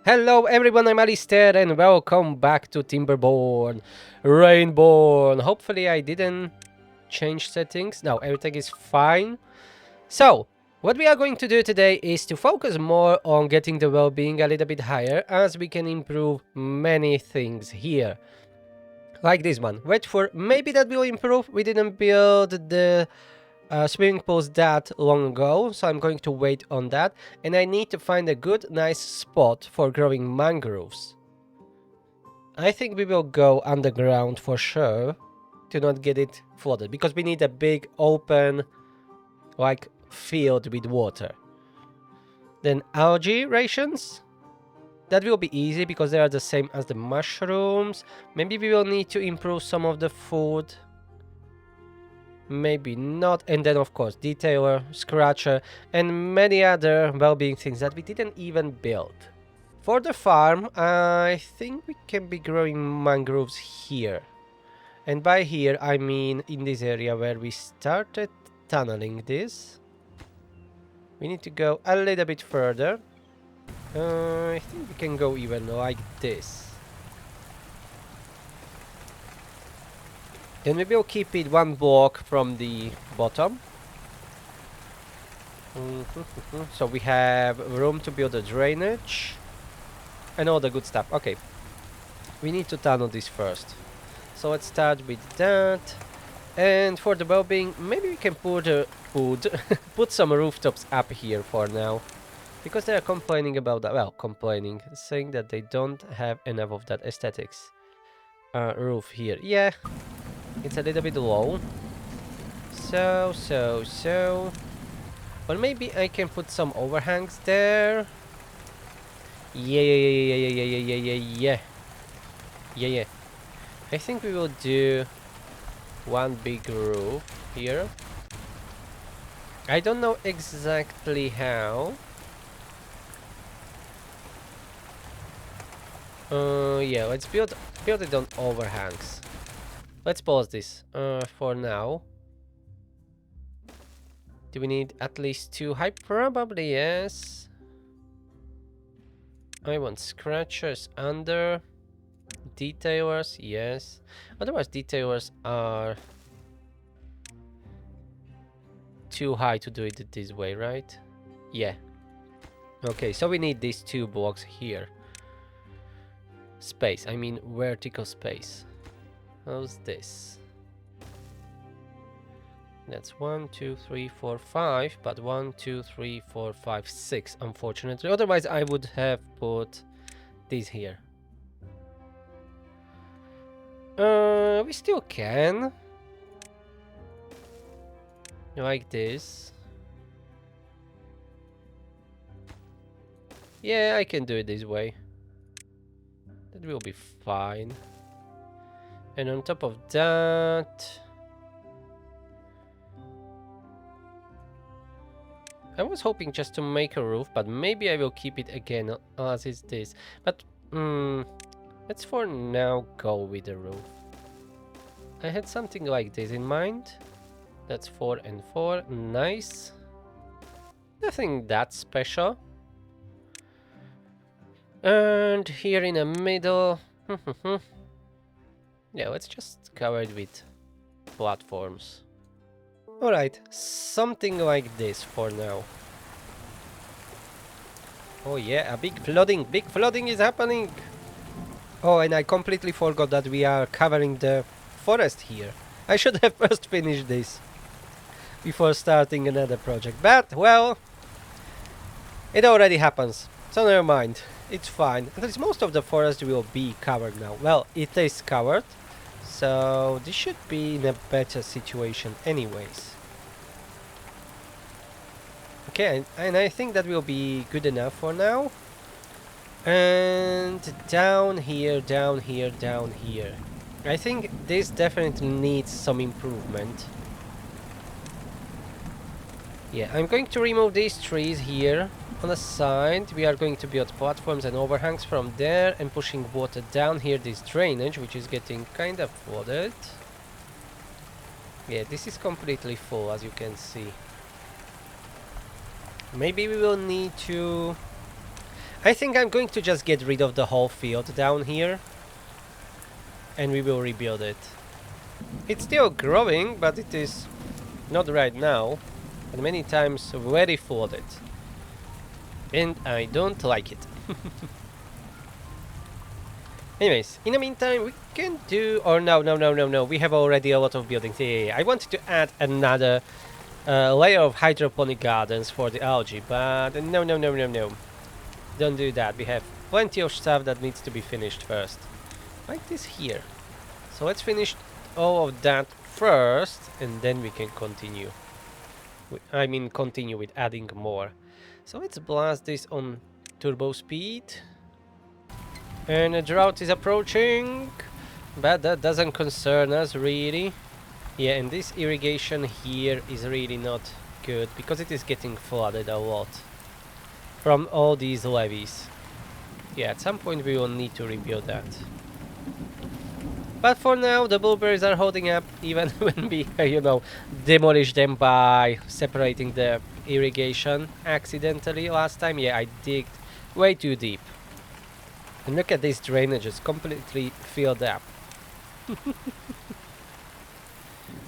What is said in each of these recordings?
Hello everyone, I'm Alistair and welcome back to Timberborn, Rainborn. Hopefully I didn't change settings. No, everything is fine. So, what we are going to do today is to focus more on getting the well-being a little bit higher, as we can improve many things here. Like this one. Wait for maybe that will improve. We didn't build the swimming pools that long ago, so I'm going to wait on that. And I need to find a good, nice spot for growing mangroves. I think we will go underground for sure to not get it flooded, because we need a big open like field with water. Then algae rations. That will be easy because they are the same as the mushrooms. Maybe we will need to improve some of the food. Maybe not. And then of course detailer, scratcher, and many other well-being things that we didn't even build. For the farm, I think we can be growing mangroves here. And by here I mean in this area where we started tunneling this. We need to go a little bit further. I think we can go even like this. Then maybe we'll keep it one block from the bottom. So we have room to build a drainage and all the good stuff. Okay, we need to tunnel this first. So let's start with that. And for the well-being, maybe we can put some rooftops up here for now. Because they are complaining about that. Well, complaining, saying that they don't have enough of that aesthetics roof here. Yeah, it's a little bit low. So. Well, maybe I can put some overhangs there. Yeah. I think we will do one big roof here. I don't know exactly how. Yeah, let's build it on overhangs. Let's pause this for now. Do we need at least 2 high? Probably yes. I want scratchers under. Detailers, yes. Otherwise detailers are too high to do it this way, right? Yeah. Okay, so we need these 2 blocks here. Space, I mean vertical space. How's this? That's 1, 2, 3, 4, 5, but 1, 2, 3, 4, 5, 6, unfortunately. Otherwise I would have put these here. We still can. Like this. Yeah, I can do it this way. That will be fine. And on top of that, I was hoping just to make a roof, but maybe I will keep it again as is this. But let's for now go with the roof. I had something like this in mind. That's 4 and 4. Nice. Nothing that special. And here in the middle. Yeah, let's just cover it with platforms. Alright, something like this for now. Oh yeah, a big flooding is happening! Oh, and I completely forgot that we are covering the forest here. I should have first finished this before starting another project, but, well, it already happens, so never mind, it's fine. At least most of the forest will be covered now. Well, it is covered, so this should be in a better situation anyways. Okay, and I think that will be good enough for now. And down here. I think this definitely needs some improvement. Yeah, I'm going to remove these trees here on the side. We are going to build platforms and overhangs from there and pushing water down here, this drainage, which is getting kind of flooded. Yeah, this is completely full, as you can see. Maybe we will need to... I think I'm going to just get rid of the whole field down here. And we will rebuild it. It's still growing, but it is not right now. And many times very flooded. And I don't like it. Anyways, in the meantime, we can do... Or no. We have already a lot of buildings. Yeah. I wanted to add another layer of hydroponic gardens for the algae, but no. Don't do that. We have plenty of stuff that needs to be finished first. Like this here. So let's finish all of that first, and then we can continue. Continue with adding more. So let's blast this on turbo speed. And a drought is approaching, but that doesn't concern us really. Yeah, and this irrigation here is really not good because it is getting flooded a lot from all these levees. Yeah, at some point we will need to rebuild that. But for now, the blueberries are holding up even when we, demolish them by separating the irrigation accidentally last time. Yeah, I digged way too deep. And look at these drainages, completely filled up.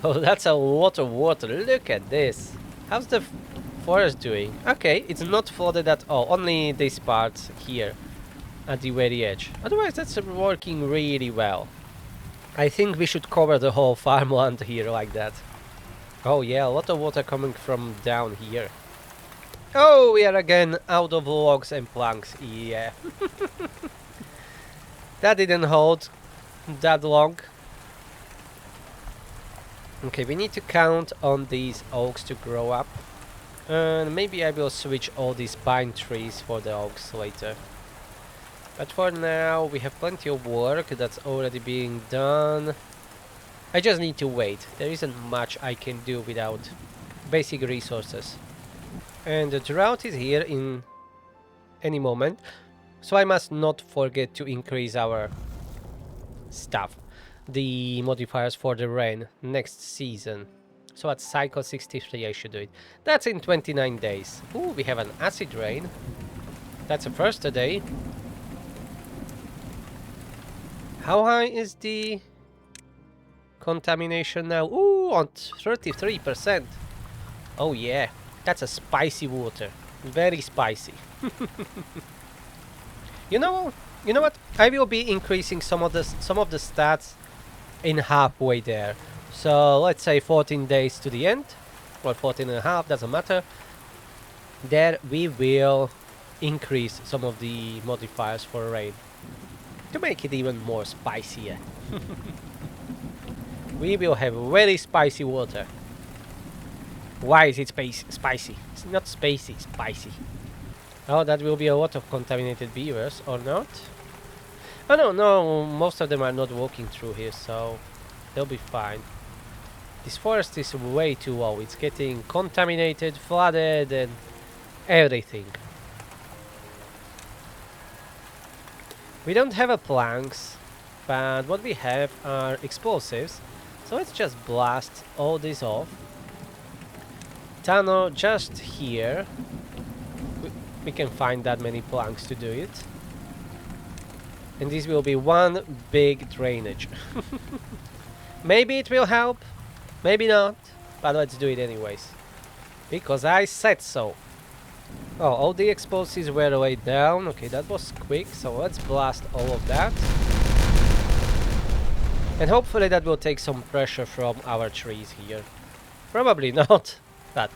Oh, that's a lot of water. Look at this. How's the forest doing? Okay, it's not flooded at all. Only this part here at the very edge. Otherwise, that's working really well. I think we should cover the whole farmland here like that. Oh yeah, a lot of water coming from down here. Oh, we are again out of logs and planks. Yeah. That didn't hold that long. Okay, we need to count on these oaks to grow up. And maybe I will switch all these pine trees for the oaks later. But for now, we have plenty of work that's already being done. I just need to wait. There isn't much I can do without basic resources. And the drought is here in any moment. So I must not forget to increase our stuff. The modifiers for the rain next season. So at cycle 63 I should do it. That's in 29 days. Ooh, we have an acid rain. That's a first today. How high is the contamination now? Ooh, on 33%. Oh yeah, that's a spicy water. Very spicy. You know what? I will be increasing some of the stats in halfway there. So let's say 14 days to the end, or 14 and a half, doesn't matter. There we will increase some of the modifiers for rain to make it even more spicier. We will have very spicy water. Why is it spicy? It's not spacey, spicy. Oh, that will be a lot of contaminated beavers, or not? Oh no, most of them are not walking through here, so they'll be fine. This forest is way too low. It's getting contaminated, flooded, and everything. We don't have a planks, but what we have are explosives. So let's just blast all this off. Tunnel just here. We can find that many planks to do it. And this will be one big drainage. Maybe it will help, maybe not, but let's do it anyways. Because I said so. Oh, all the explosives were laid down. Okay, that was quick, so let's blast all of that. And hopefully that will take some pressure from our trees here. Probably not, but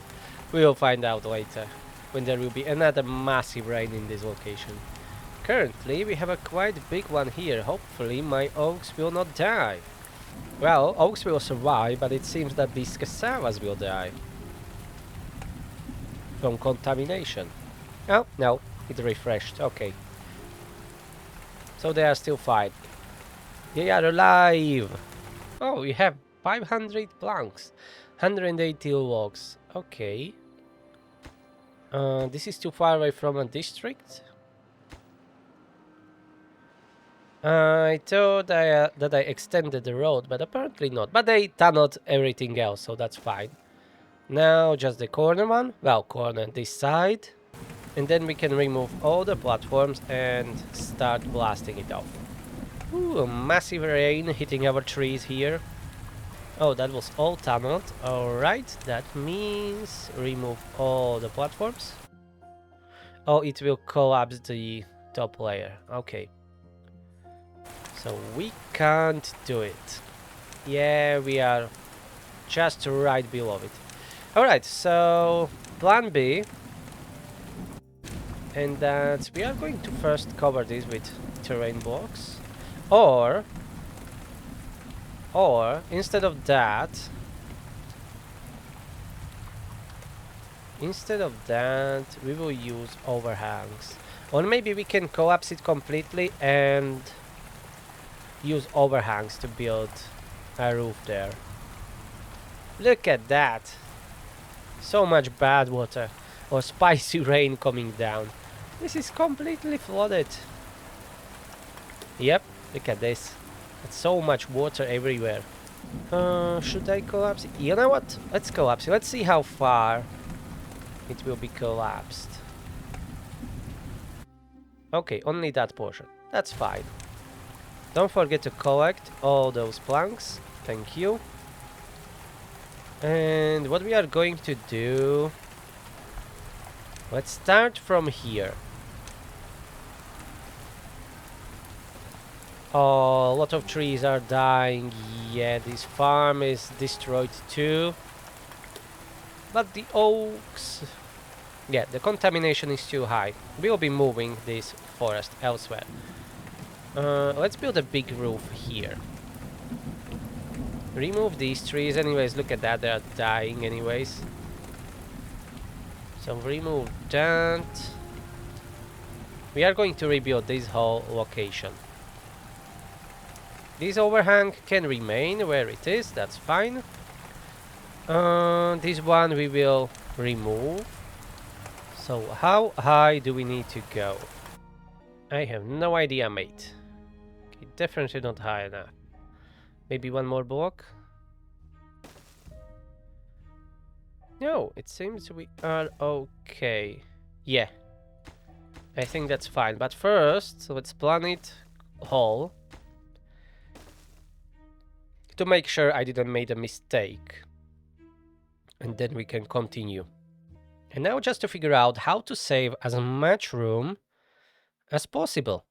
we will find out later, when there will be another massive rain in this location. Currently, we have a quite big one here. Hopefully, my oaks will not die. Well, oaks will survive, but it seems that these cassavas will die. From contamination. Oh, no, it refreshed. Okay. So they are still fine. They are alive! Oh, we have 500 planks. 180 logs. Okay. This is too far away from a district. I thought that I extended the road, but apparently not. But they tunneled everything else, so that's fine. Now just the corner one. Well, corner this side. And then we can remove all the platforms and start blasting it off. Ooh, a massive rain hitting our trees here. Oh, that was all tunneled. Alright, that means remove all the platforms. Oh, it will collapse the top layer. Okay. So we can't do it. Yeah, we are just right below it. Alright, so plan B. And that we are going to first cover this with terrain blocks. Or instead of that, we will use overhangs. Or maybe we can collapse it completely and use overhangs to build a roof there. Look at that. So much bad water or spicy rain coming down. This is completely flooded. Yep, look at this. It's so much water everywhere. Should I collapse it? You know what? Let's collapse it. Let's see how far it will be collapsed. Okay, only that portion. That's fine. Don't forget to collect all those planks. Thank you. And what we are going to do... Let's start from here. Oh, a lot of trees are dying. Yeah, this farm is destroyed too. But the oaks... Yeah, the contamination is too high. We'll be moving this forest elsewhere. Let's build a big roof here. Remove these trees anyways. Look at that, they are dying anyways. So remove that. We are going to rebuild this whole location. This overhang can remain where it is, that's fine. This one we will remove. So how high do we need to go? I have no idea, mate. Okay, definitely not high enough. Maybe one more block? No, it seems we are okay. Yeah, I think that's fine. But first, let's plan it whole. To make sure I didn't make a mistake. And then we can continue. And now just to figure out how to save as much room as possible.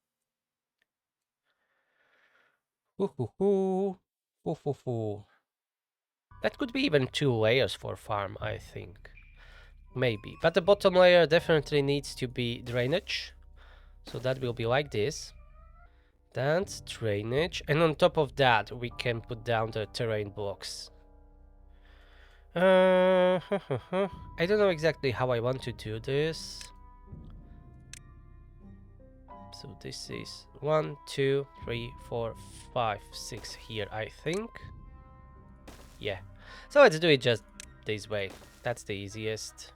That could be even 2 layers for farm, I think. Maybe. But the bottom layer definitely needs to be drainage. So that will be like this. That's drainage. And on top of that, we can put down the terrain blocks. I don't know exactly how I want to do this. So this is 1, 2, 3, 4, 5, 6 here, I think. Yeah. So let's do it just this way. That's the easiest.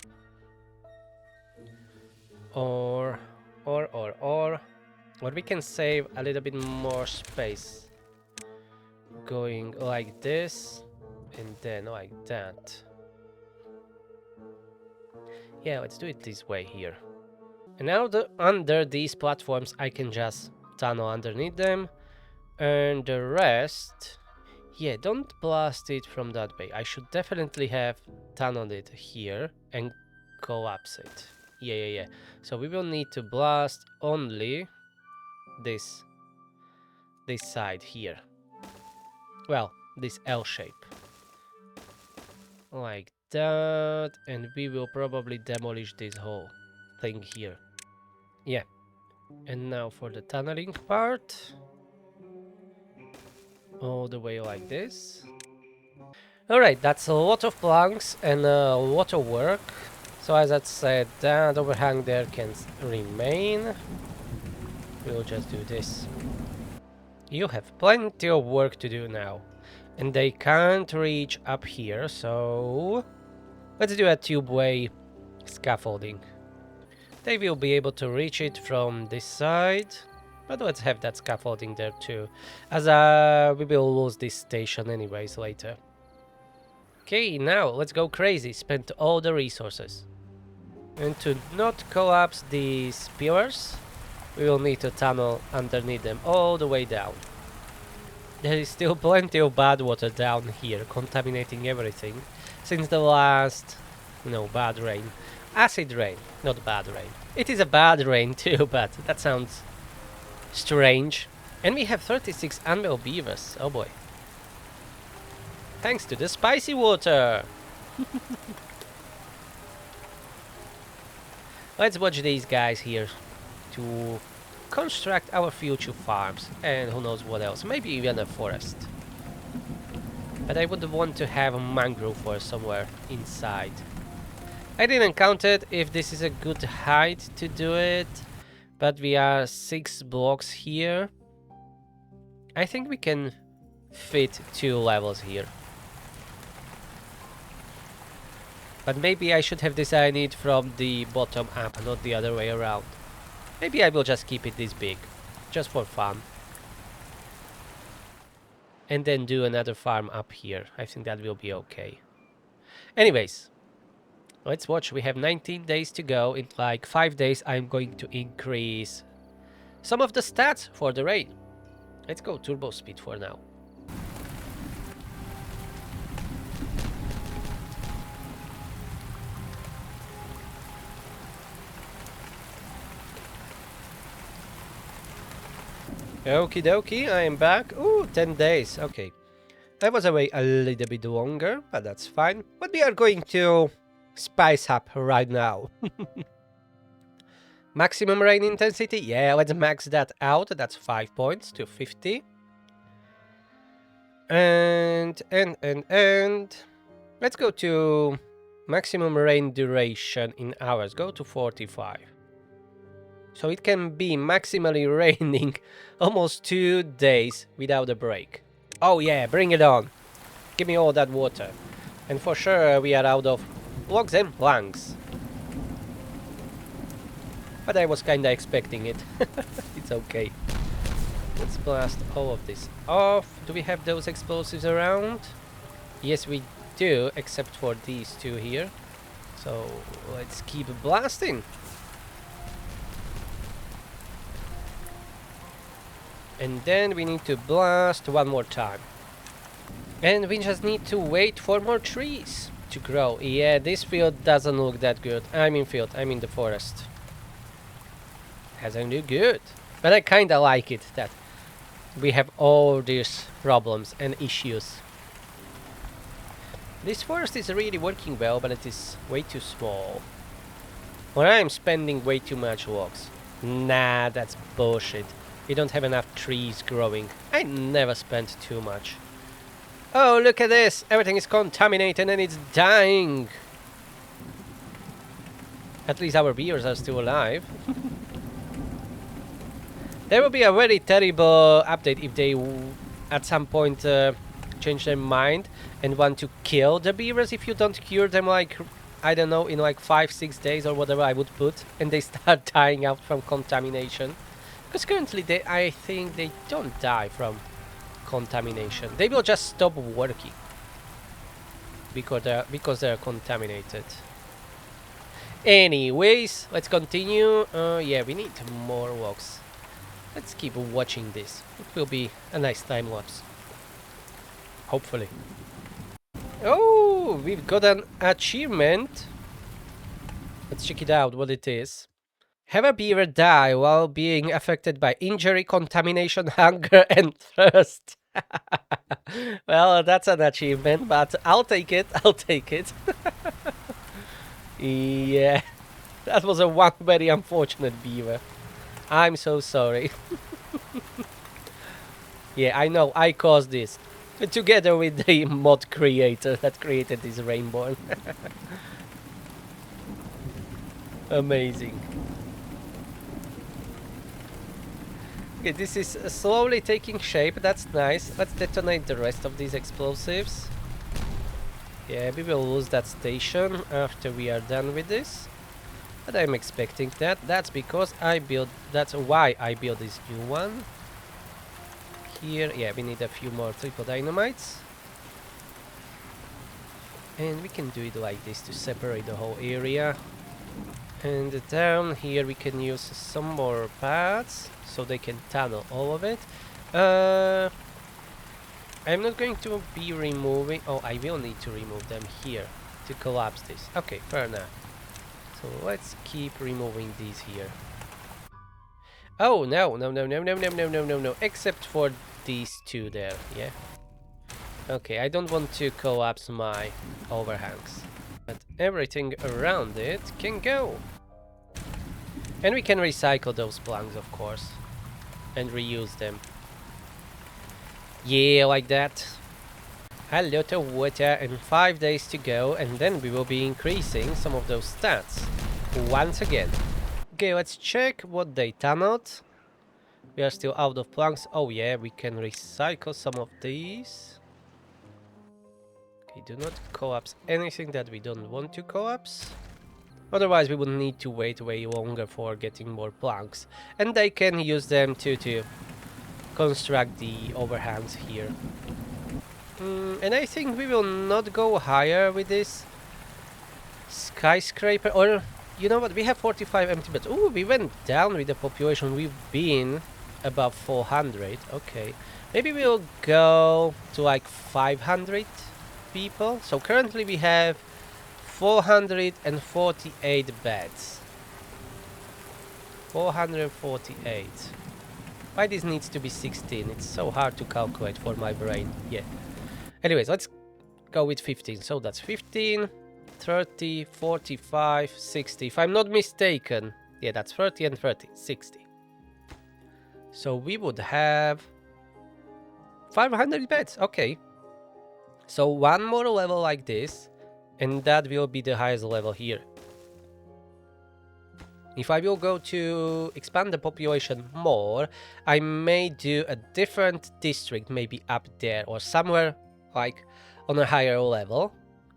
Or we can save a little bit more space. Going like this and then like that. Yeah, let's do it this way here. And now under these platforms I can just tunnel underneath them. And the rest... Yeah, don't blast it from that way. I should definitely have tunneled it here and collapse it. Yeah. So we will need to blast only this side here. Well, this L shape. Like that. And we will probably demolish this whole thing here. Yeah. And now for the tunneling part. All the way like this. Alright, that's a lot of planks and a lot of work. So as I said, that overhang there can remain. We'll just do this. You have plenty of work to do now. And they can't reach up here, so... Let's do a tube-way scaffolding. They will be able to reach it from this side. But let's have that scaffolding there too. As we will lose this station anyways later. Okay, now let's go crazy. Spend all the resources. And to not collapse these pillars, we will need to tunnel underneath them all the way down. There is still plenty of bad water down here, contaminating everything, since the last, bad rain. Acid rain, not bad rain. It is a bad rain too, but that sounds strange. And we have 36 anvil beavers, oh boy. Thanks to the spicy water! Let's watch these guys here to construct our future farms, and who knows what else, maybe even a forest. But I would want to have a mangrove forest somewhere inside. I didn't count it if this is a good height to do it, but we are 6 blocks here. I think we can fit 2 levels here. But maybe I should have designed it from the bottom up, not the other way around. Maybe I will just keep it this big, just for fun. And then do another farm up here. I think that will be okay. Anyways, let's watch. We have 19 days to go. In like 5 days, I'm going to increase some of the stats for the rain. Let's go turbo speed for now. Okie dokie, I am back. Ooh, 10 days. Okay. I was away a little bit longer, but that's fine. But we are going to spice up right now. Maximum rain intensity? Yeah, let's max that out. That's 5 points to 50. And let's go to maximum rain duration in hours. Go to 45. So it can be maximally raining almost 2 days without a break. Oh yeah, bring it on. Give me all that water. And for sure we are out of blocks and planks. But I was kinda expecting it. It's okay. Let's blast all of this off. Do we have those explosives around? Yes, we do, except for these 2 here. So let's keep blasting. And then we need to blast 1 more time. And we just need to wait for more trees to grow. Yeah, this field doesn't look that good. I'm in the forest. Doesn't look good. But I kinda like it that we have all these problems and issues. This forest is really working well, but it is way too small. Or I'm spending way too much logs. Nah, that's bullshit. We don't have enough trees growing. I never spent too much. Oh, look at this! Everything is contaminated and it's dying! At least our beavers are still alive. There will be a very terrible update if they at some point change their mind and want to kill the beavers if you don't cure them, like, I don't know, in like 5-6 days or whatever I would put, and they start dying out from contamination. Because currently I think they don't die from contamination. They will just stop working because they're contaminated. Anyways, let's continue. Yeah, we need more logs. Let's keep watching this. It will be a nice time lapse. Hopefully. Oh, we've got an achievement. Let's check it out, what it is. Have a beaver die while being affected by injury, contamination, hunger, and thirst. Well, that's an achievement, but I'll take it. I'll take it. Yeah, that was a one very unfortunate beaver. I'm so sorry. Yeah, I know, I caused this. Together with the mod creator that created this Rainborn. Amazing. Okay, this is slowly taking shape. That's nice. Let's detonate the rest of these explosives. Yeah, we will lose that station after we are done with this. But I'm expecting that. That's because that's why I built this new one. Here, yeah, we need a few more triple dynamites. And we can do it like this to separate the whole area. And down here we can use some more paths so they can tunnel all of it. I'm not going to be removing... Oh, I will need to remove them here to collapse this. Okay, fair enough. So let's keep removing these here. Oh, no, no, no, no, no, no, no, no, no, no. Except for these two there, yeah? Okay, I don't want to collapse my overhangs. But everything around it can go. And we can recycle those planks, of course. And reuse them. Yeah, like that. A lot of water and 5 days to go, and then we will be increasing some of those stats once again. Okay, let's check what they tunneled. We are still out of planks. Oh yeah, we can recycle some of these. Okay, do not collapse anything that we don't want to collapse. Otherwise we would need to wait way longer for getting more planks. And they can use them to construct the overhangs here. And I think we will not go higher with this skyscraper. Or, you know what, we have 45 empty beds. Oh, we went down with the population. We've been above 400. Okay. Maybe we'll go to like 500 people. So currently we have 448 beds. 448. Why this needs to be 16? It's so hard to calculate for my brain. Yeah. Anyways, let's go with 15. So that's 15, 30, 45, 60. If I'm not mistaken, yeah, that's 30 and 30, 60. So we would have 500 beds. Okay. So one more level like this, and that will be the highest level here. If I will go to expand the population more, I may do a different district, maybe up there or somewhere like on a higher level,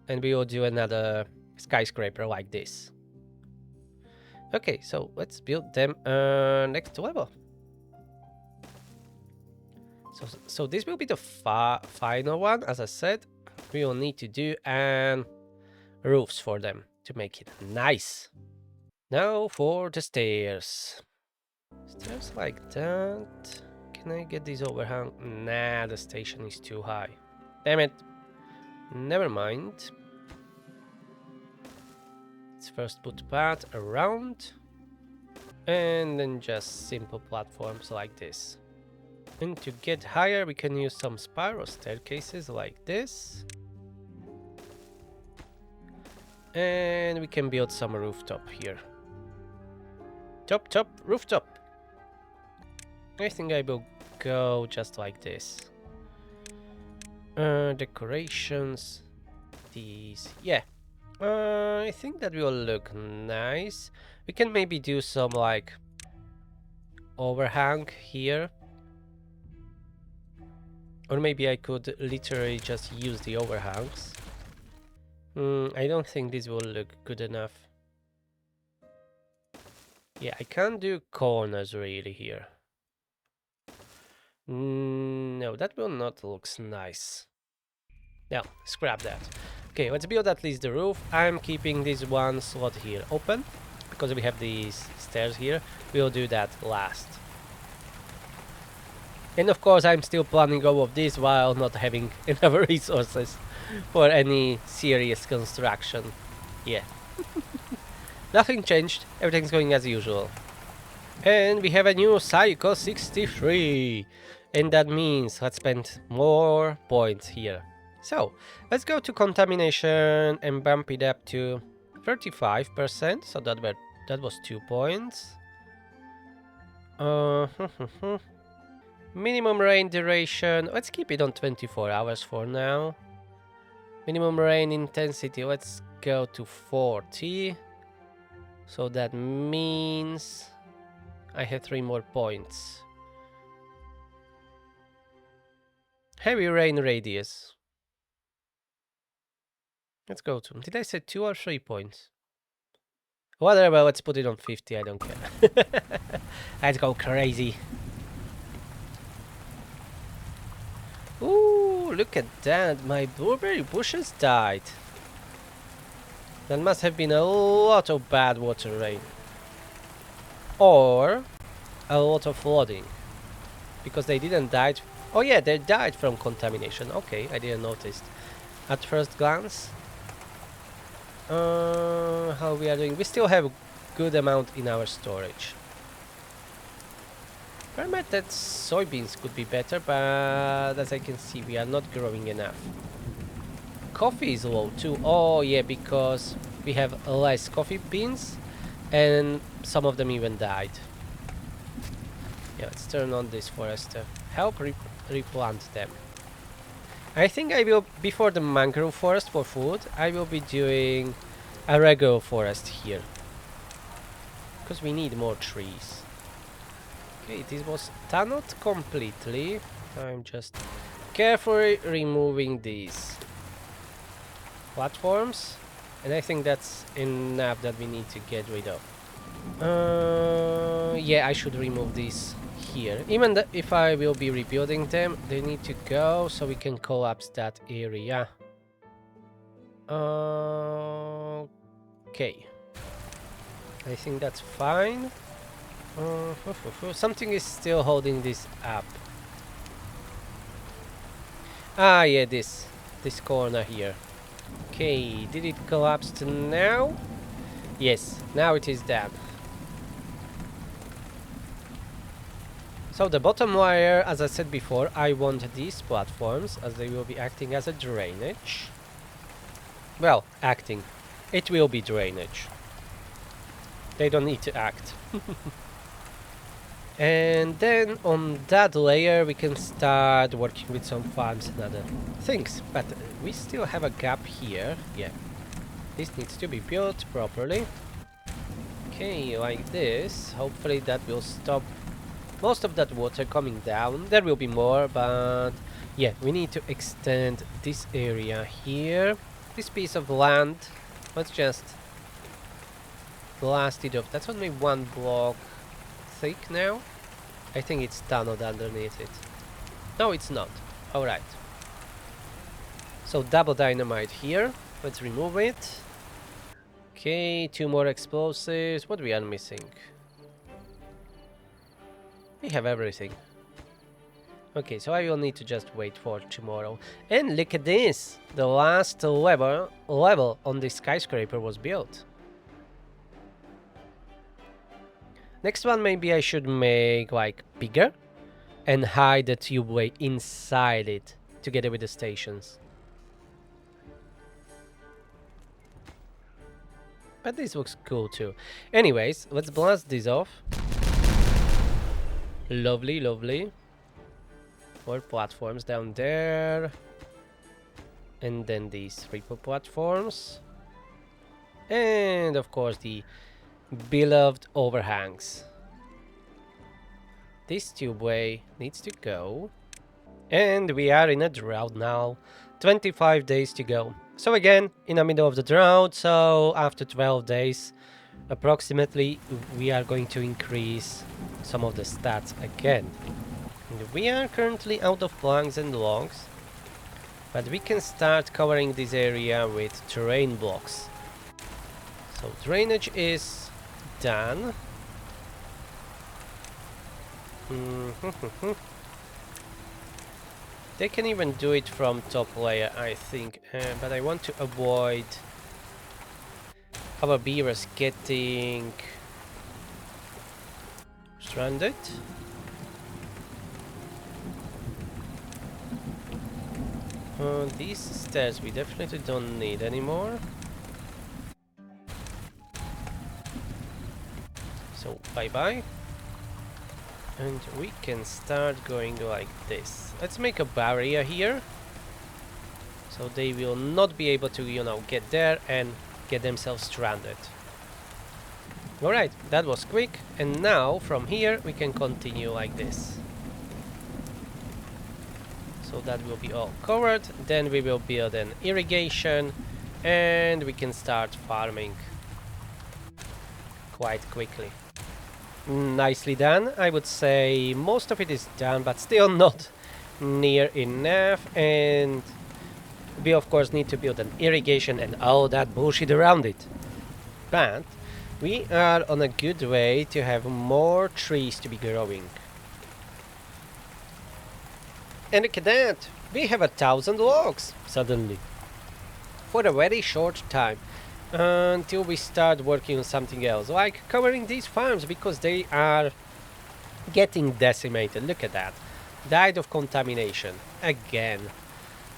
and we will do another skyscraper like this. Okay, so let's build them next level. So this will be the final one. As I said, we will need to do roofs for them to make it nice. Now for the stairs. Stairs like that. Can I get these overhang? Nah, the station is too high. Damn it. Never mind. Let's first put path around. And then just simple platforms like this. And to get higher, we can use some spiral staircases like this. And we can build some rooftop here. Top, rooftop. I think I will go just like this. Decorations. These. Yeah. I think that will look nice. We can maybe do some like overhang here. Or maybe I could literally just use the overhangs. I don't think this will look good enough. Yeah, I can't do corners really here. No, that will not look nice. No, scrap that. Okay, let's build at least the roof. I'm keeping this one slot here open because we have these stairs here. We'll do that last. And of course, I'm still planning all of this while not having enough resources for any serious construction. Yeah. Nothing changed, everything's going as usual. And we have a new cycle 63. And that means let's spend more points here. So, let's go to contamination and bump it up to 35%. So that was 2 points. Minimum rain duration, let's keep it on 24 hours for now. Minimum rain intensity, let's go to 40. So that means I have 3 more points. Heavy rain radius. Let's go to, did I say 2 or 3 points? Whatever, let's put it on 50, I don't care. Let's go crazy. Ooh, look at that, my blueberry bushes died. That must have been a lot of bad water rain. Or a lot of flooding. Because they didn't die. Oh yeah, they died from contamination. Okay, I didn't notice at first glance. How we are doing? We still have a good amount in our storage. I meant that soybeans could be better, but as I can see, we are not growing enough. Coffee is low too. Oh yeah, because we have less coffee beans, and some of them even died. Yeah, let's turn on this forester. Help replant them. I think I will, before the mangrove forest for food, I will be doing a regular forest here. Because we need more trees. Okay, this was tunneled completely. I'm just carefully removing these platforms. And I think that's enough that we need to get rid of. Yeah, I should remove these here. Even if I will be rebuilding them, they need to go so we can collapse that area. Okay. I think that's fine. Something is still holding this up. Ah, yeah, this corner here. Okay, did it collapse now? Yes, now it is done. So the bottom layer, as I said before, I want these platforms as they will be acting as a drainage. Well, acting. It will be drainage. They don't need to act. And then on that layer we can start working with some farms and other things. But we still have a gap here. Yeah. This needs to be built properly. Okay, like this. Hopefully that will stop most of that water coming down. There will be more, but yeah, we need to extend this area here. This piece of land. Let's just blast it off. That's only 1 block thick now. I think it's tunneled underneath it. No, it's not. Alright. So double dynamite here. Let's remove it. Okay, 2 more explosives. What we are missing? We have everything. Okay, so I will need to just wait for tomorrow. And look at this! The last level on the skyscraper was built. Next one, maybe I should make like bigger and hide the tubeway inside it together with the stations. But this looks cool too. Anyways, let's blast this off. Lovely, lovely. 4 platforms down there. And then these 3 platforms. And of course the beloved overhangs. This tubeway needs to go. And we are in a drought now. 25 days to go. So again, in the middle of the drought, so after 12 days, approximately, we are going to increase some of the stats again. And we are currently out of planks and logs, but we can start covering this area with terrain blocks. So drainage is done. They can even do it from top layer, I think, but I want to avoid our beavers getting stranded. These stairs we definitely don't need anymore. So bye-bye. And we can start going like this. Let's make a barrier here. So they will not be able to, you know, get there and get themselves stranded. Alright, that was quick. And now from here we can continue like this. So that will be all covered. Then we will build an irrigation and we can start farming quite quickly. Nicely done. I would say most of it is done, but still not near enough. And We of course need to build an irrigation and all that bullshit around it. But we are on a good way to have more trees to be growing. And look at that! We have 1,000 logs suddenly. For a very short time. Until we start working on something else. Like covering these farms because they are getting decimated. Look at that. Died of contamination. Again.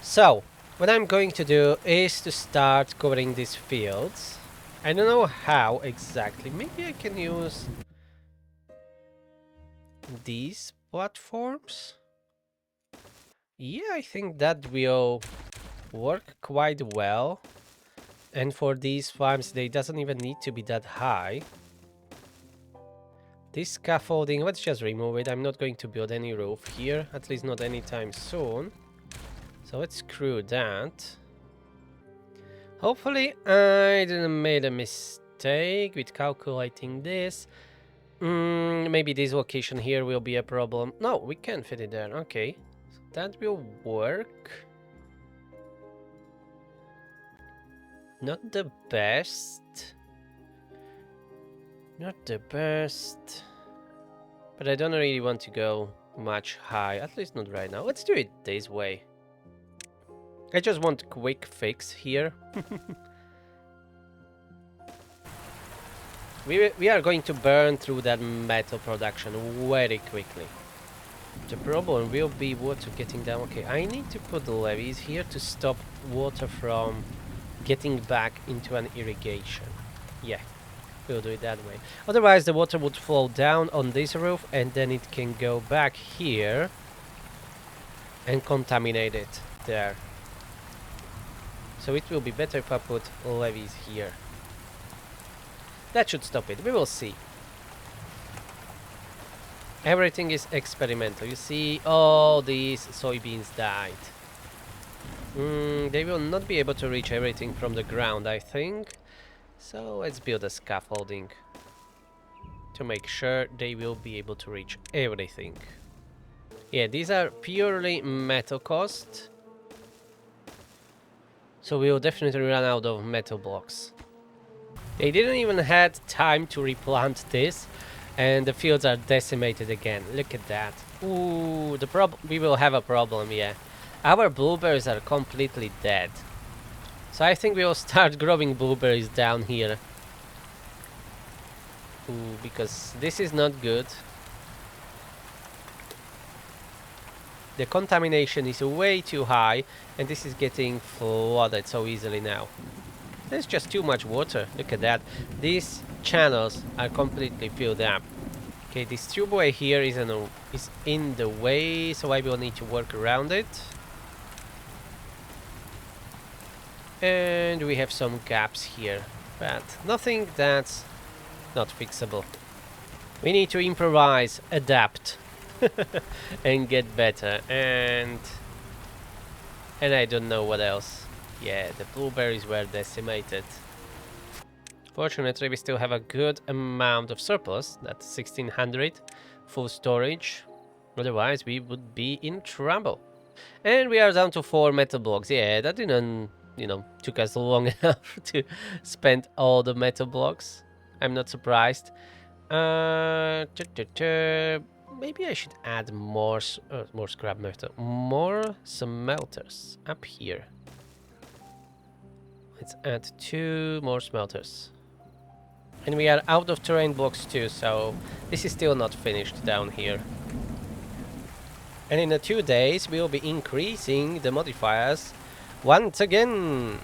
So, what I'm going to do is to start covering these fields. I don't know how exactly. Maybe I can use these platforms. Yeah, I think that will work quite well. And for these farms, they doesn't even need to be that high. This scaffolding, let's just remove it. I'm not going to build any roof here, at least not anytime soon. So let's screw that. Hopefully I didn't make a mistake with calculating this. Maybe this location here will be a problem. No, we can fit it there. Okay, so that will work. Not the best. Not the best. But I don't really want to go much high. At least not right now. Let's do it this way. I just want a quick fix here. We are going to burn through that metal production very quickly. The problem will be water getting down. Okay, I need to put the levees here to stop water from getting back into an irrigation. Yeah, we'll do it that way. Otherwise the water would flow down on this roof and then it can go back here and contaminate it there. So it will be better if I put levees here. That should stop it. We will see. Everything is experimental. You see, all these soybeans died. They will not be able to reach everything from the ground, I think. So let's build a scaffolding to make sure they will be able to reach everything. Yeah, these are purely metal cost. So we will definitely run out of metal blocks. They didn't even had time to replant this, and the fields are decimated again. Look at that. Ooh, we will have a problem, yeah. Our blueberries are completely dead. So I think we will start growing blueberries down here. Ooh, because this is not good. The contamination is way too high, and this is getting flooded so easily now. There's just too much water. Look at that. These channels are completely filled up. Okay, this tubeway here is in the way, so I will need to work around it. And we have some gaps here, but nothing that's not fixable. We need to improvise, adapt, and get better, and I don't know what else. Yeah, the blueberries were decimated. Fortunately, we still have a good amount of surplus. That's 1600 full storage. Otherwise, we would be in trouble. And we are down to 4 metal blocks. Yeah, that didn't, took us long enough to spend all the metal blocks. I'm not surprised. Maybe I should add more scrap metal, more smelters up here. Let's add 2 more smelters. And we are out of terrain blocks too, so this is still not finished down here. And in 2 days we will be increasing the modifiers once again.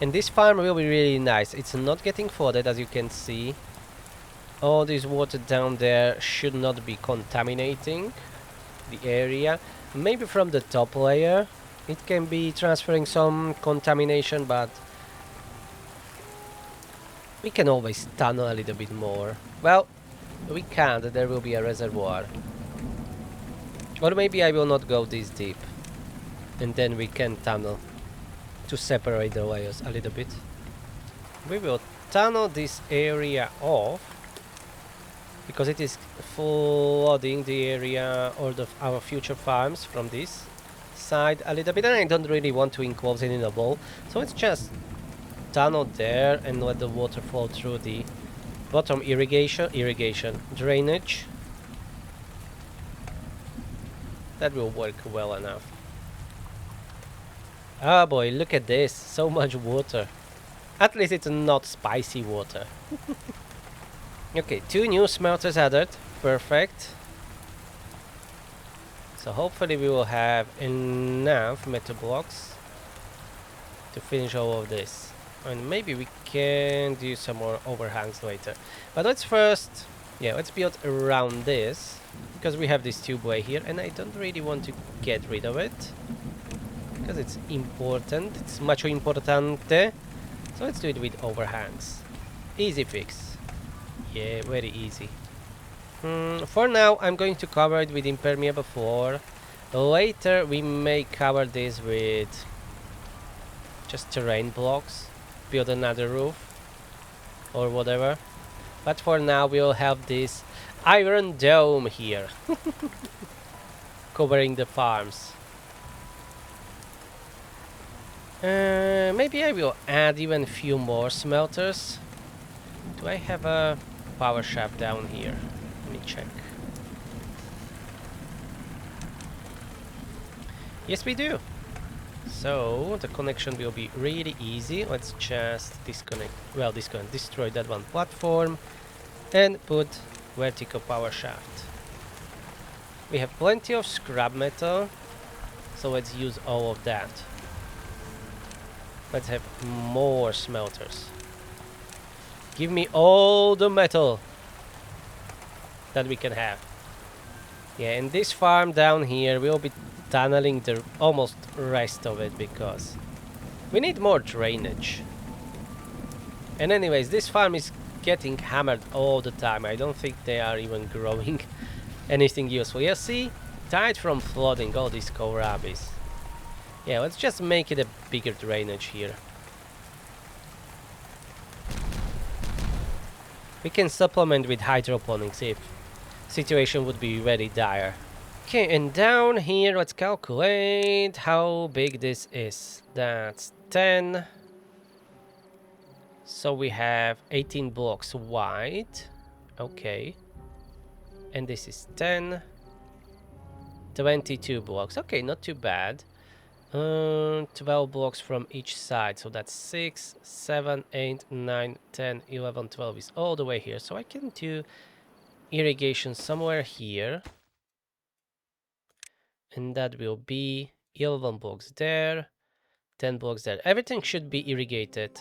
And this farm will be really nice. It's not getting flooded, as you can see. All this water down there should not be contaminating the area. Maybe from the top layer it can be transferring some contamination, but we can always tunnel a little bit more. Well, we can't. There will be a reservoir. Or maybe I will not go this deep. And then we can tunnel to separate the layers a little bit. We will tunnel this area off because it is flooding the area or our future farms from this side a little bit, and I don't really want to enclose it in a bowl, so it's just tunnel there and let the water flow through the bottom irrigation drainage. That will work well enough. Oh boy, look at this, so much water. At least it's not spicy water. Okay, 2 new smelters added, perfect. So hopefully we will have enough metal blocks to finish all of this. And maybe we can do some more overhangs later. But let's first, yeah, let's build around this. Because we have this tubeway here and I don't really want to get rid of it. Because it's important, it's much importante. So let's do it with overhangs. Easy fix. Yeah, very easy. For now, I'm going to cover it with impermeable floor. Later, we may cover this with just terrain blocks. Build another roof. Or whatever. But for now, we'll have this iron dome here. Covering the farms. Maybe I will add even a few more smelters. Do I have a power shaft down here? Let me check. Yes, we do. So the connection will be really easy. Let's just disconnect. Well, destroy that one platform and put vertical power shaft. We have plenty of scrap metal, so let's use all of that. Let's have more smelters. Give me all the metal that we can have. Yeah, and this farm down here we'll be tunneling the almost rest of it because we need more drainage. And anyways, this farm is getting hammered all the time. I don't think they are even growing anything useful. Yeah, see? Died from flooding, all these kohlrabis. Yeah, let's just make it a bigger drainage here. We can supplement with hydroponics if situation would be very dire. Okay, and down here, let's calculate how big this is. That's 10. So we have 18 blocks wide. Okay. And this is 10. 22 blocks. Okay, not too bad. 12 blocks from each side, so that's 6, 7, 8, 9, 10, 11, 12 is all the way here. So I can do irrigation somewhere here, and that will be 11 blocks there, 10 blocks there. Everything should be irrigated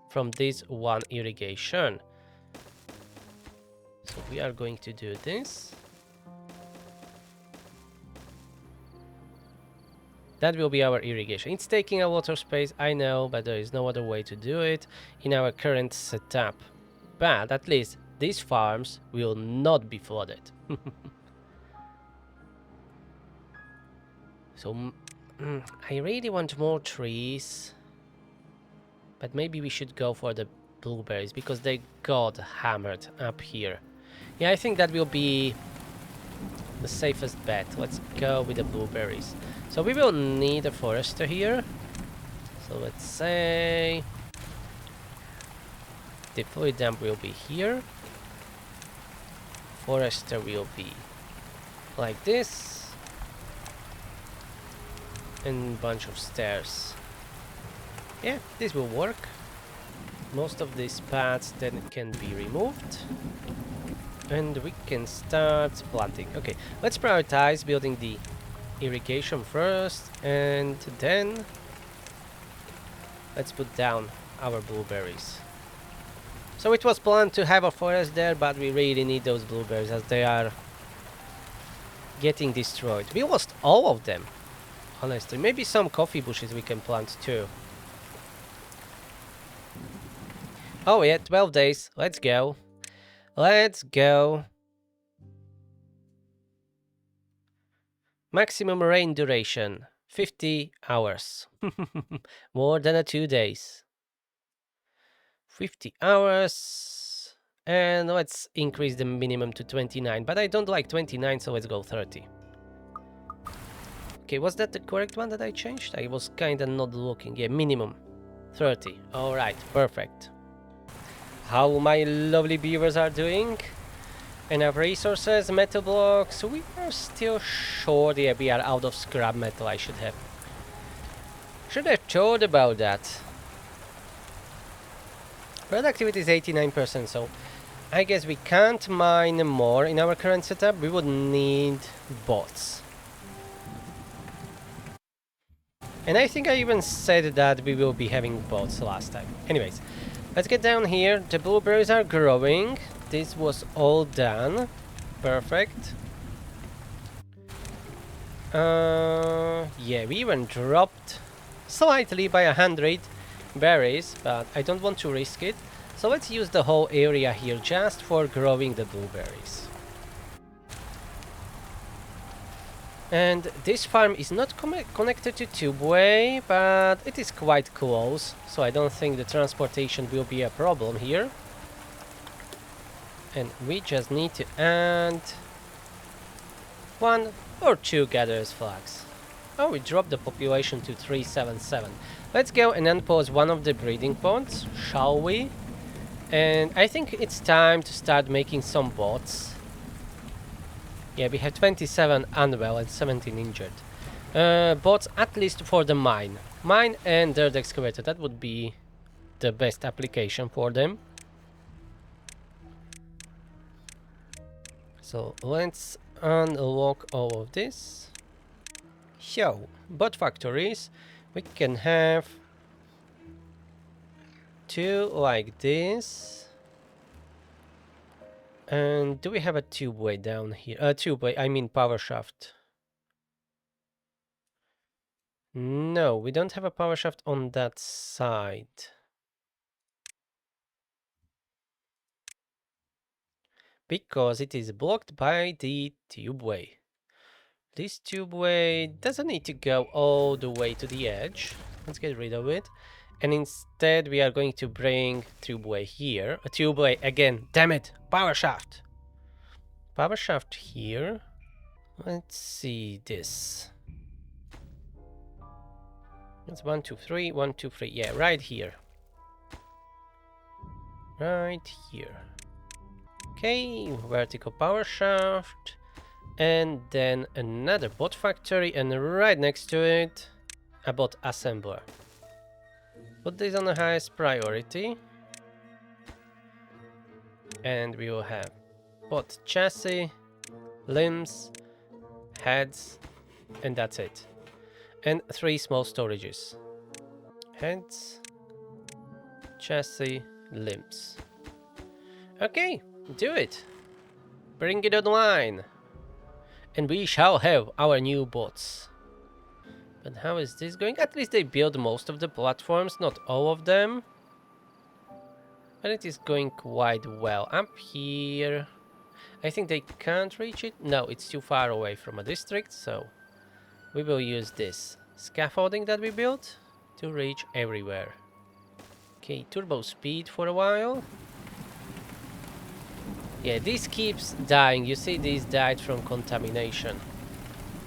from this one irrigation. So we are going to do this. That will be our irrigation. It's taking a lot of space, I know, but there is no other way to do it in our current setup. But at least these farms will not be flooded. So I really want more trees. But maybe we should go for the blueberries because they got hammered up here. Yeah, I think that will be the safest bet. Let's go with the blueberries. So we will need a forester here. So let's say the fluid dump will be here. Forester will be like this. And a bunch of stairs. Yeah, this will work. Most of these paths then can be removed. And we can start planting. Okay, let's prioritize building the irrigation first, and then let's put down our blueberries. So it was planned to have a forest there, but we really need those blueberries as they are getting destroyed. We lost all of them, honestly. Maybe some coffee bushes we can plant too. Oh yeah, 12 days. Let's go. Let's go. Maximum rain duration, 50 hours. More than 2 days. 50 hours. And let's increase the minimum to 29. But I don't like 29, so let's go 30. Okay, was that the correct one that I changed? I was kinda not looking. Yeah, minimum 30. Alright, perfect. How my lovely beavers are doing? Enough resources, metal blocks. We are still short. Yeah, we are out of scrap metal. I should have thought about that. Productivity is 89%, so I guess we can't mine more in our current setup. We would need bots. And I think I even said that we will be having bots last time. Anyways, let's get down here. The blueberries are growing. This was all done. Perfect. Yeah, we even dropped slightly by 100 berries, but I don't want to risk it. So let's use the whole area here just for growing the blueberries. And this farm is not connected to tubeway, but it is quite close, so I don't think the transportation will be a problem here. And we just need to add 1 or 2 gatherers flags. Oh, we dropped the population to 377. Let's go and unpause one of the breeding pods, shall we? And I think it's time to start making some bots. Yeah, we have 27 unwell and 17 injured. Bots at least for the mine. Mine and dirt excavator, that would be the best application for them. So let's unlock all of this. So, bot factories, we can have 2 like this. And do we have a tubeway down here? Tubeway, I mean power shaft. No, we don't have a power shaft on that side. Because it is blocked by the tubeway. This tubeway doesn't need to go all the way to the edge. Let's get rid of it. And instead we are going to bring tubeway here. A tubeway again. Damn it! Power shaft! Power shaft here. Let's see this. It's 1, 2, 3, 1, 2, 3. Yeah, right here. Right here. Okay, vertical power shaft. And then another bot factory, and right next to it, a bot assembler. Put this on the highest priority. And we will have bot chassis, limbs, heads, and that's it. And 3 small storages. Heads, chassis, limbs. Okay, do it. Bring it online. And we shall have our new bots. But how is this going? At least they build most of the platforms, not all of them. But it is going quite well. Up here, I think they can't reach it. No, it's too far away from a district, so we will use this scaffolding that we built to reach everywhere. Okay, turbo speed for a while. Yeah, this keeps dying. You see, these died from contamination.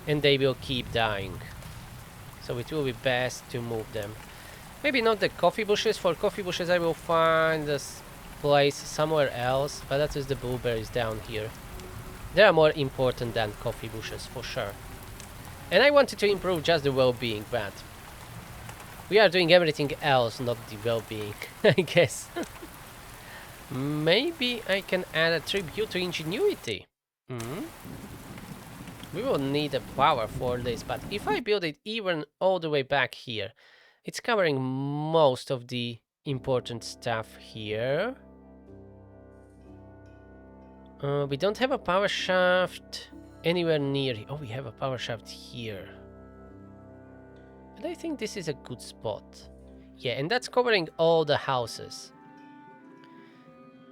And they will keep dying. So it will be best to move them. Maybe not the coffee bushes. For coffee bushes I will find this place somewhere else. But that is the blueberries down here. They are more important than coffee bushes, for sure. And I wanted to improve just the well-being, but we are doing everything else, not the well-being, I guess. Maybe I can add a tribute to ingenuity. We will need a power for this, but if I build it even all the way back here, it's covering most of the important stuff here. We don't have a power shaft anywhere near. Oh, we have a power shaft here. But I think this is a good spot. Yeah, and that's covering all the houses.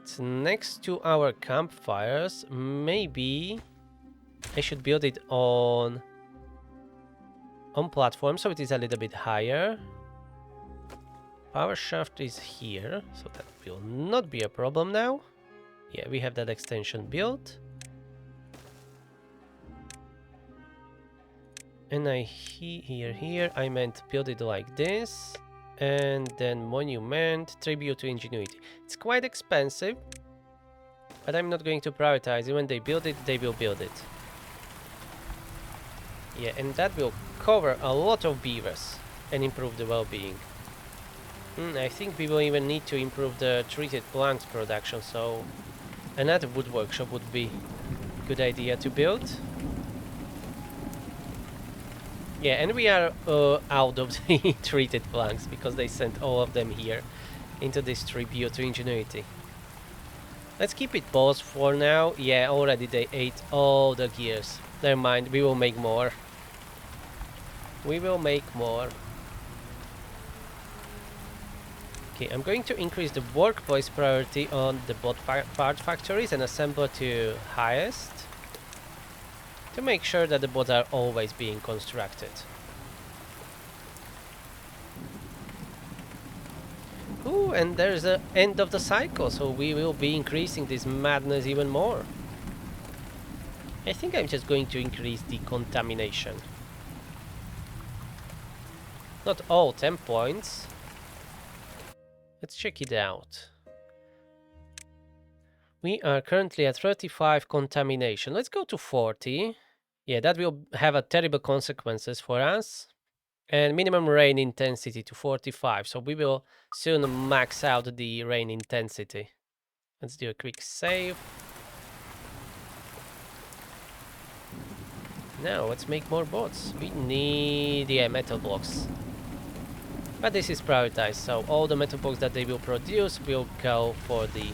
It's next to our campfires. Maybe I should build it on platform so it is a little bit higher. Power shaft is here, so that will not be a problem now. Yeah, we have that extension built. And here, I meant build it like this. And then monument, tribute to ingenuity. It's quite expensive, but I'm not going to prioritize it. When they build it, they will build it. Yeah, and that will cover a lot of beavers and improve the well-being. I think we will even need to improve the treated planks production, so another wood workshop would be a good idea to build. Yeah, and we are out of the treated planks because they sent all of them here into this tribute to ingenuity. Let's keep it paused for now. Yeah, already they ate all the gears. Never mind, we will make more. We will make more. Okay, I'm going to increase the workplace priority on the bot part factories and assembler to highest, to make sure that the bots are always being constructed. Ooh, and there's the end of the cycle, so we will be increasing this madness even more. I think I'm just going to increase the contamination. Not all 10 points. Let's check it out. We are currently at 35 contamination. Let's go to 40. Yeah, that will have a terrible consequences for us. And minimum rain intensity to 45. So we will soon max out the rain intensity. Let's do a quick save. Now let's make more bots. We need, yeah, metal blocks. But this is prioritized, so all the metal blocks that they will produce will go for the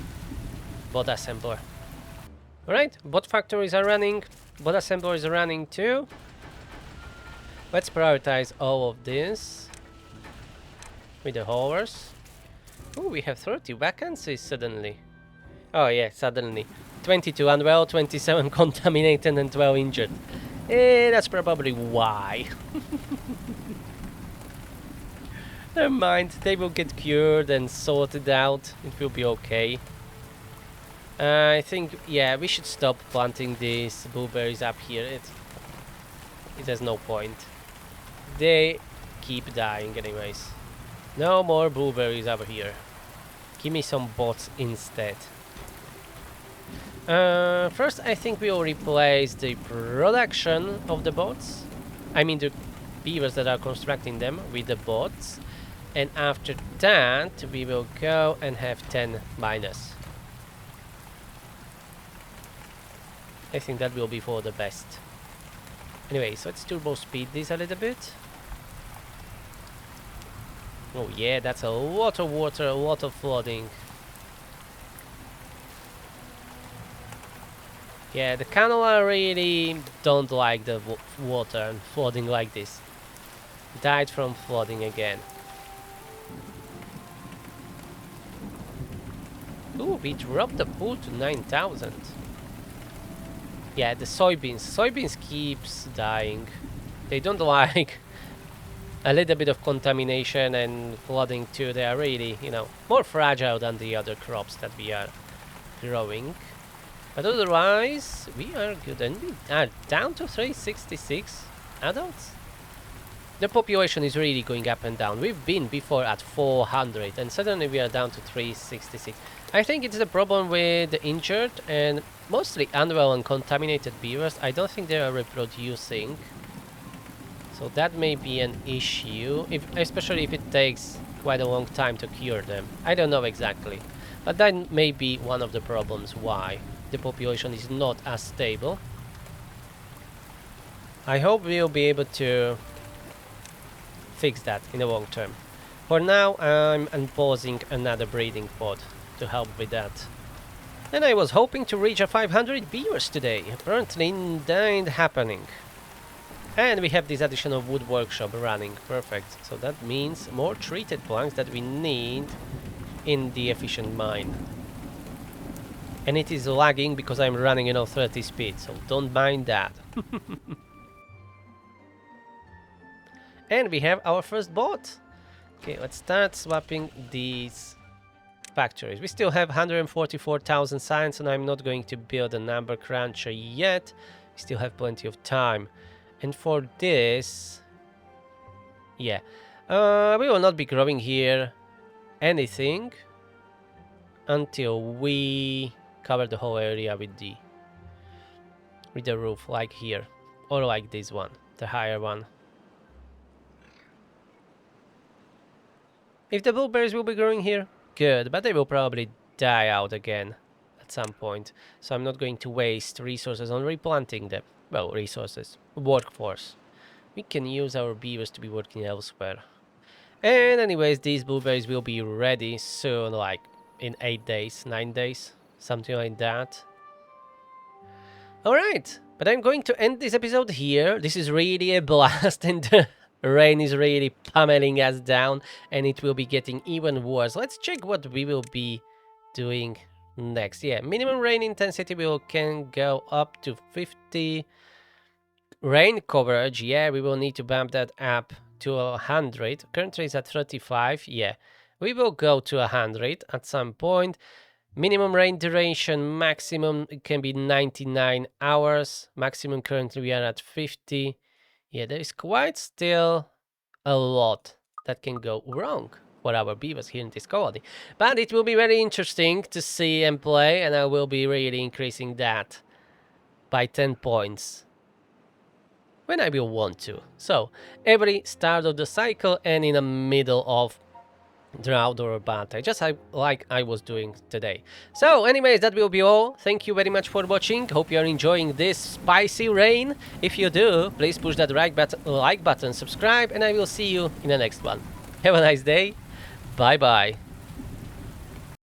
bot assembler. Alright, bot factories are running, bot assembler is running too. Let's prioritize all of this with the haulers. Oh, we have 30 vacancies suddenly. Oh yeah, suddenly. 22 unwell, 27 contaminated and 12 injured. That's probably why. Never mind, they will get cured and sorted out. It will be okay. I think, yeah, we should stop planting these blueberries up here. It has no point. They keep dying anyways. No more blueberries over here. Give me some bots instead. First, I think we will replace the production of the bots. I mean the beavers that are constructing them with the bots. And after that, we will go and have 10 miners. I think that will be for the best. Anyway, so let's turbo speed this a little bit. Oh yeah, that's a lot of water, a lot of flooding. Yeah, the canola really don't like the water and flooding like this. Died from flooding again. Ooh, we dropped the pool to 9,000. Yeah, the soybeans. Soybeans keeps dying. They don't like a little bit of contamination and flooding too. They are really, you know, more fragile than the other crops that we are growing. But otherwise, we are good. And we are down to 366 adults. The population is really going up and down. We've been before at 400 and suddenly we are down to 366. I think it's the problem with the injured and mostly unwell and contaminated beavers. I don't think they are reproducing. So that may be an issue, especially if it takes quite a long time to cure them. I don't know exactly. But that may be one of the problems why the population is not as stable. I hope we'll be able to fix that in the long term. For now, I'm unpausing another breeding pod to help with that. And I was hoping to reach a 500 beavers today. Apparently that ain't happening. And we have this additional wood workshop running. Perfect. So that means more treated planks that we need in the efficient mine. And it is lagging because I'm running, you know, 30 speed. So don't mind that. And we have our first bot. Okay, let's start swapping these factories. We still have 144,000 science and I'm not going to build a number cruncher yet. We still have plenty of time. And for this, yeah, we will not be growing here anything until we cover the whole area with the roof, like here, or like this one, the higher one. If the blueberries will be growing here, good, but they will probably die out again at some point. So I'm not going to waste resources on replanting them. Well, resources, workforce. We can use our beavers to be working elsewhere. And anyways, these blueberries will be ready soon, like in 8 days, 9 days, something like that. Alright, but I'm going to end this episode here. This is really a blast and the rain is really pummeling us down and it will be getting even worse. Let's check what we will be doing next. Yeah, minimum rain intensity can go up to 50. Rain coverage, yeah, we will need to bump that up to 100. Currently it's at 35, yeah. We will go to 100 at some point. Minimum rain duration, maximum can be 99 hours. Maximum currently we are at 50. Yeah, there is quite still a lot that can go wrong for our beavers here in this colony. But it will be very interesting to see and play, and I will be really increasing that by 10 points when I will want to. So, every start of the cycle and in the middle of drought or bad time, just like I was doing today. So anyways, that will be all. Thank you very much for watching. Hope you are enjoying this spicy rain. If you do, please push that like button, subscribe, and I will see you in the next one. Have a nice day. Bye bye.